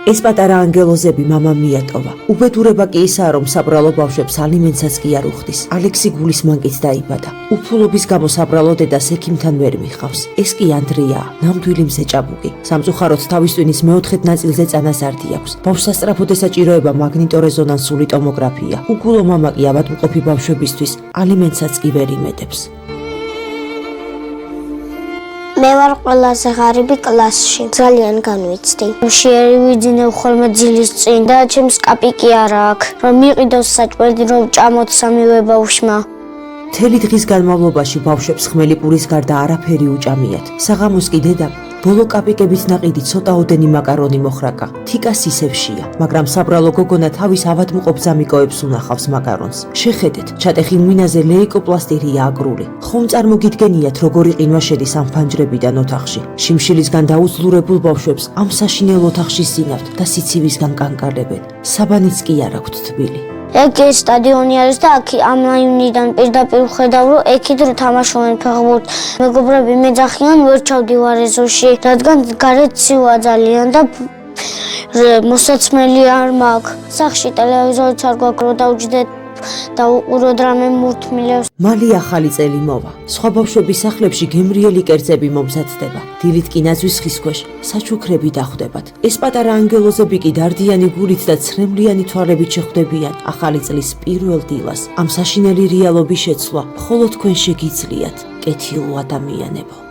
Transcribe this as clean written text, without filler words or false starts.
ეს პატარა ანგელოზები მამა მიატოვა. უბედურება კი ისაა, რომ საბრალო ბავშვებს ალიმენტსაც კი არ უხდის. ალექსი გულის მანკით დაიბადა. უფულობის გამო საბრალო დედას ექიმთან ვერ მიხავს. ეს კი ანდრიაა, ნამდვილი მზეჭაბუკი. სამწუხაროდ თავის ტვინის მეოთხედ ნაწილზე წანაზარდი აქვს. ბავშვს სასწრაფოდ ესაჭიროება მაგნიტორეზონანსული ტომოგრაფია. უგულო მამა კი ავადმყოფი ბავშვებისთვის ალიმენტსაც კი ვერ იმედებს. მე ვარ ყველაზე ღარიბი კლასში. ძალიან განვიცდი. მშიერი ვიძინებ ხოლმე ძილის წინ და ჩემს კაპიკი არ აქვს. რომ მიყიდოს საჭმელი, რომ ჭამოთ სამივე ბავშვმა. მთელი დღის განმავლობაში ბავშვებს ხმელი პურის გარდა არაფერი უჭამიათ. საღამოს კი დედამ ბოლო კაპიკებით ნაყიდი ცოტაოდენი მაკარონი მოხრაკა. თიკას ისევშია, მაგრამ საბრალო გოგონა თავის ავადმყოფ ძამიკოებს უნახავს მაკარონს. შეხედეთ, ჩატეხილ მინაზე ლეიკოპლასტირია აგრული. ხომ წარმოგიდგენიათ, როგორი ყინვა შედის ამ ფანჯრებიდან ოთახში. შიმშილისგან დაუძლურებულ ბავშვებს ამ საშინელ ოთახში ზინავთ და სიცივისგან კანკალებენ. საბანიც კი არ აქვთ თბილი. ეგ ეს სტადიონი არის და აქ ამ რაიონიდან პირდაპირ ვხედავ, რომ ეკით თამაშობენ ფეხბურთს. მეგობრები მეძახიან, ვერ ჩავდივარ ეზოში, რადგან გარეთ ცივა ძალიან და მოსაცმელი არ მაქვს. სახლში ტელევიზორიც არ გვაქვს, რომ დავჯდეთ და უყუროთ რამე მურთმილებს. მალე ახალი წელი მოვა. სხვა ბავშვების სახლებში გემრიელი კერძები მომზადდება. დილით კი ნაძვის ხის ქვეშ საჩუქრები დახვდებათ. ეს პატარა ანგელოზები კი დარდიანი გულით და ცრემლიანი თვალებით შეხვდებიან ახალი წლის პირველ დილას. ამ საშინელი რეალობის შეცვლა მხოლოდ თქვენ შეგიძლიათ, კეთილო ადამიანებო.